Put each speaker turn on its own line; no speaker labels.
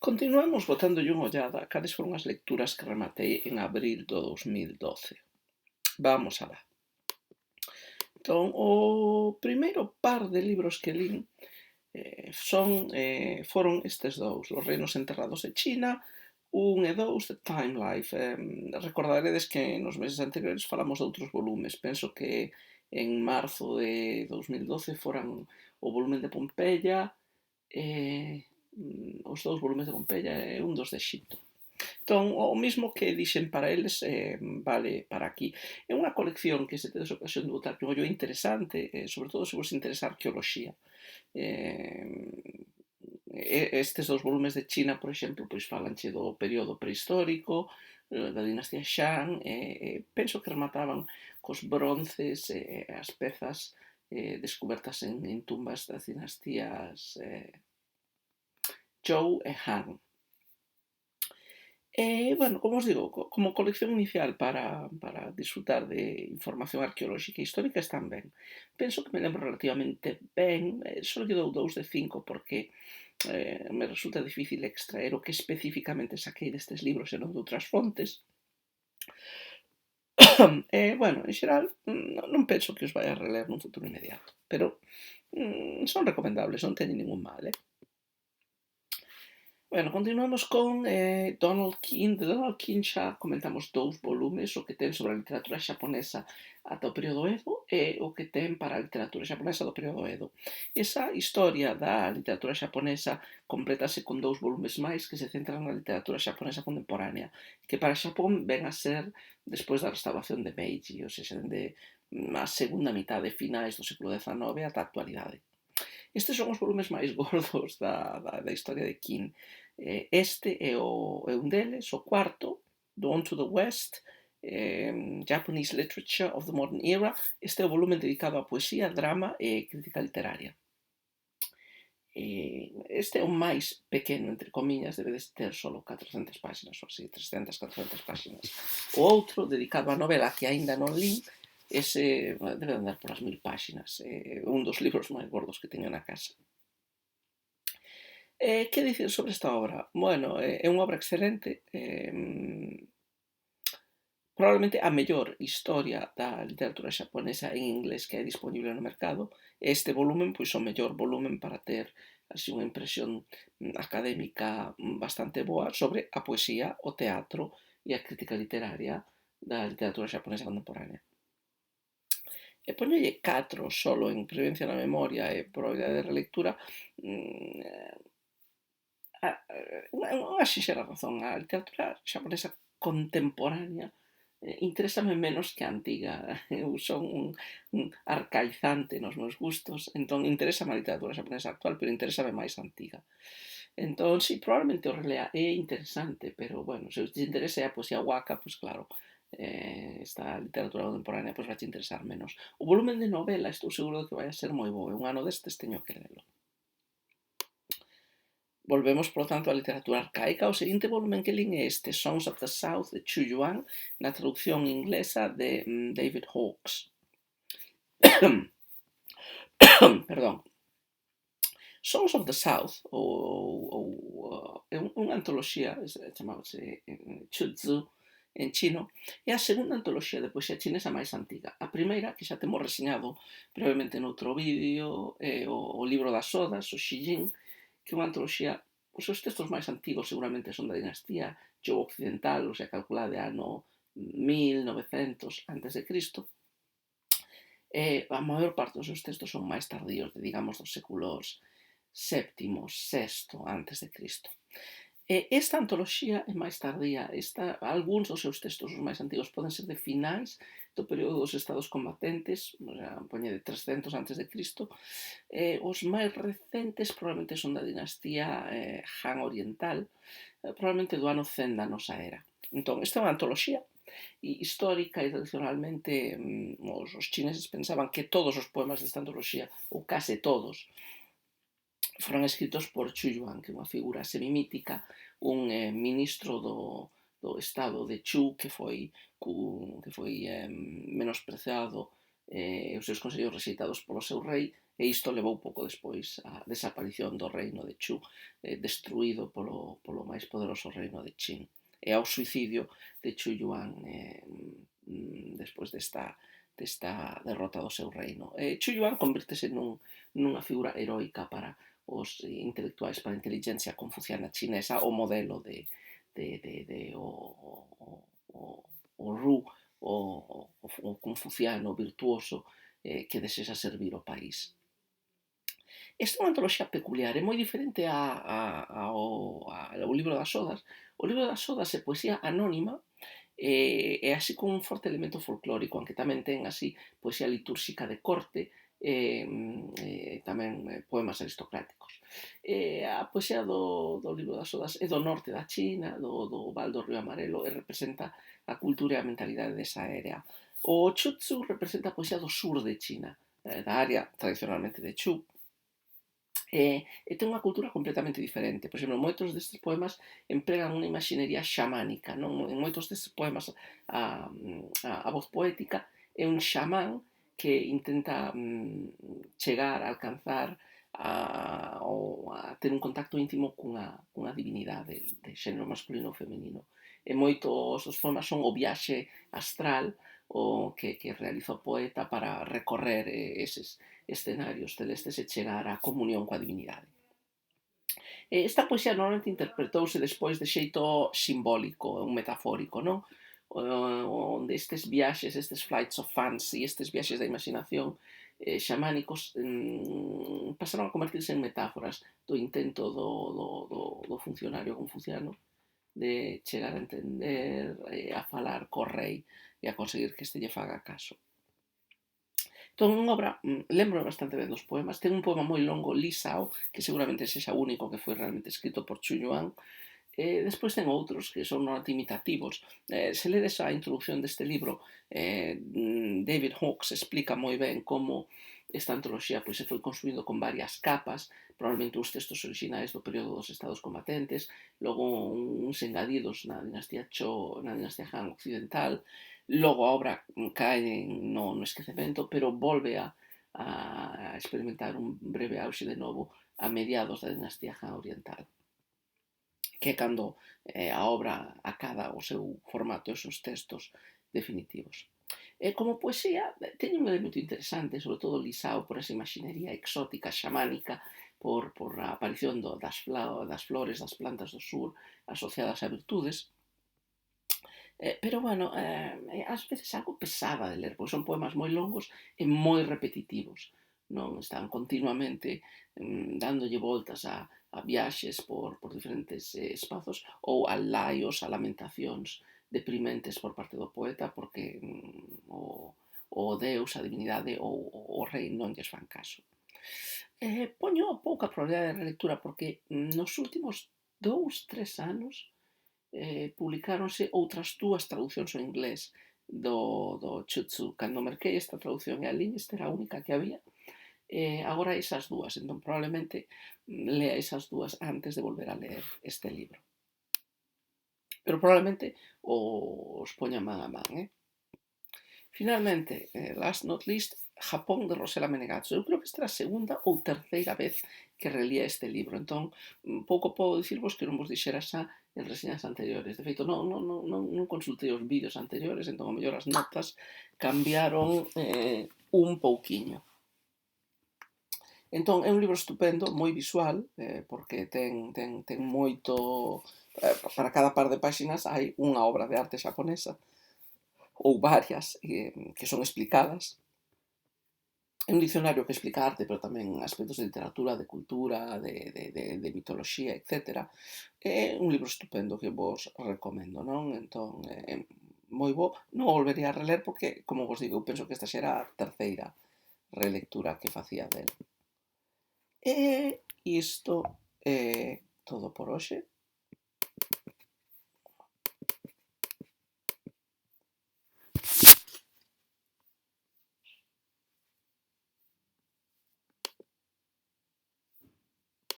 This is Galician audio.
Continuamos botándolle unha ollada a cales foron as lecturas que rematei en abril do 2012. Vamos alá. Entón, o primeiro par de libros que lin foron estes dous, Os reinos enterrados de China, 1 e 2 de Time Life. Recordaredes que nos meses anteriores falamos de outros volumes. Penso que en marzo de 2012 foran o volumen de Pompeia, os dous volumes de Pompeia e un dos de Exipto. Entón, o mismo que dixen para eles vale para aquí. É unha colección que se tedes ocasión de botar que un ollo interesante, sobre todo se vos interesa a arqueoloxía. Estes dous volumes de China, por exemplo, pois falanche do período prehistórico, da dinastía Shang, penso que remataban cos bronces e as pezas descubertas en tumbas das dinastías Zhou e Han. Bueno, como os digo, como colección inicial para disfrutar de información arqueolóxica e histórica están ben. Penso que me lembro relativamente ben, só lle dou 2 de 5 porque me resulta difícil extraer o que especificamente saquei destes libros e non de outras fontes. Bueno, en xeral, non penso que os vai a reler nun futuro inmediato, pero son recomendables, non teñen ningún mal, Bueno, continuamos con Donald Keen. De Donald Keen xa comentamos 2 volumes, o que ten sobre a literatura xaponesa ata o período Edo e o que ten para a literatura xaponesa do período Edo. Esa historia da literatura xaponesa completase con 2 volumes máis que se centran na literatura xaponesa contemporánea, que para Xapón ven a ser despois da restauración de Meiji, ou seja, dende a segunda mitade finais do século XIX ata a actualidade. Estes son os volumes máis gordos da historia de King. Este é un deles, o cuarto, Dawn to the West, Japanese Literature of the Modern Era. Este é o volumen dedicado á poesía, drama e crítica literaria. Este é o máis pequeno, entre comillas, debedes ter solo 400 páxinas, ou así, 300, 400 páxinas. O outro, dedicado á novela que aínda non lín, ese debe andar por as 1000 páxinas. Un dos libros máis gordos que teño na casa. Que dicir sobre esta obra? Bueno, é unha obra excelente, probablemente a mellor historia da literatura xaponesa en inglés que hai disponible no mercado. Este volumen, pois o mellor volumen para ter así unha impresión académica bastante boa sobre a poesía, o teatro e a crítica literaria da literatura xaponesa contemporánea. E poñolle 4 solo en prevencia na memoria e probabilidade de relectura, unha sinxela razón. A literatura xaponesa contemporánea interésame menos que a antiga. Eu son un arcaizante nos meus gustos, entón interésame a literatura xaponesa actual, pero interésame máis a antiga. Entón, sí, probablemente o relea, é interesante, pero, bueno, se te interesa a poesía waka, pois claro, esta literatura contemporánea pois vai te interesar menos. O volumen de novela estou seguro de que vai a ser moi bo, e un ano destes teño que lelo. Volvemos, por tanto, á literatura arcaica. O seguinte volumen que lin é este, Songs of the South, de Chu Yuan, na traducción inglesa de David Hawkes. Perdón. Songs of the South, é unha antoloxía, chamábase Chuzhu en chino, é a segunda antoloxía de poesía chinesa máis antiga. A primeira, que xa temos reseñado brevemente noutro vídeo, é o libro das Odas, o Shijin, que é unha antoloxía, os seus textos máis antigos seguramente son da dinastía Zhou occidental, ou sea, calculada de ano 1900 a.C. A maior parte dos seus textos son máis tardíos, digamos, dos séculos VII, VI antes de Cristo. Esta antoloxía é máis tardía. Algúns dos seus textos, os máis antigos, poden ser de finais do período dos estados combatentes, poñe de 300 antes de Cristo. Os máis recentes probablemente son da dinastía Han Oriental, probablemente do ano 100 da nosa era. Entón, esta é unha antoloxía histórica e tradicionalmente os chineses pensaban que todos os poemas desta antoloxía, ou case todos, foron escritos por Chu Yuan, que é unha figura semimítica, un ministro do estado de Chu que foi menospreciado, os seus consellos rexeitados polo seu rei, e isto levou pouco despois á desaparición do reino de Chu, destruído polo máis poderoso reino de Qin, e ao suicidio de Chu Yuan despois desta derrota do seu reino. Chu Yuan convírtese nunha figura heroica para os intelectuais, para a inteligencia confuciana chinesa, o modelo o Ru, o confuciano virtuoso que desexa servir o país. Esta é unha antoloxía peculiar, é moi diferente ao libro das Odas. O libro das Odas é poesía anónima, e así con un forte elemento folclórico, aunque tamén ten así poesía litúrxica de corte, tamén poemas aristocráticos. A poesía do libro das Odas é do norte da China, do Val do Río Amarelo, e representa a cultura e a mentalidade desa área. O Chutsu representa a poesía do sur de China, da área tradicionalmente de Chu, e ten unha cultura completamente diferente. Por exemplo, moitos destes poemas empregan unha imaxinería xamánica, non? En moitos destes poemas a voz poética é un xamán que intenta chegar a alcanzar ou a ter un contacto íntimo cunha divinidade de xénero masculino ou femenino. E moitos dos poemas son o viaxe astral o que realiza o poeta para recorrer eses escenarios celestes e chegar á comunión coa divinidade. Esta poesía normalmente interpretouse despois de xeito simbólico, un metafórico, non? Onde estes viaxes, estes flights of fancy, estes viaxes da imaginación xamánicos pasaron a convertirse en metáforas do intento do funcionario confuciano de chegar a entender, a falar co rei e a conseguir que este lle faga caso. Entón, unha obra, lembro bastante ben dos poemas, ten un poema moi longo, Li Sao, que seguramente sexa o único que foi realmente escrito por Chu Yuan. Despois ten outros que son imitativos. Se ledes a introducción deste libro, David Hawkes explica moi ben como esta antoloxía pois, se foi construído con varias capas, probablemente os textos originais do período dos estados combatentes, logo uns engadidos na dinastía Zhou, na dinastía Han occidental, logo a obra cae no esquecemento, pero volve a experimentar un breve auxe de novo a mediados da dinastía Han oriental, que é cando a obra acada o seu formato e os seus textos definitivos. Como poesía, teñe un elemento interesante, sobre todo Li Sao, por esa imaxinería exótica, xamánica, por a aparición das flores, das plantas do sur asociadas a virtudes, pero, bueno, ás veces algo pesada de ler, porque son poemas moi longos e moi repetitivos, non? Están continuamente dándolle voltas a viaxes por diferentes espazos ou a laios, a lamentacións deprimentes por parte do poeta porque o deus, a divinidade ou o rei non lles fan caso. Poño pouca probabilidade de relectura porque nos últimos 2-3 anos publicáronse outras 2 traducións ao inglés do Chutsu. Cando merquei esta traducción e a lin, esta era a única que había, agora esas 2, entón probablemente lea esas 2 antes de volver a ler este libro. Pero probablemente os poña man a man, Finalmente, last not least, Japón de Rosella Menegatsu. Eu creo que esta era a segunda ou terceira vez que relía este libro, entón pouco podo dicirvos que non vos dixera xa en reseñas anteriores. De feito, non consultei os vídeos anteriores, entón a mellor as notas cambiaron un pouquiño. Entón, é un libro estupendo, moi visual, porque ten moito... para cada par de páxinas hai unha obra de arte xaponesa, ou varias, que son explicadas. É un dicionario que explica arte, pero tamén aspectos de literatura, de cultura, de mitoloxía, etc. É un libro estupendo que vos recomendo, non? Entón, é moi bo. Non o volvería a reler porque, como vos digo, eu penso que esta xa era a terceira relectura que facía del. E isto é todo por hoxe.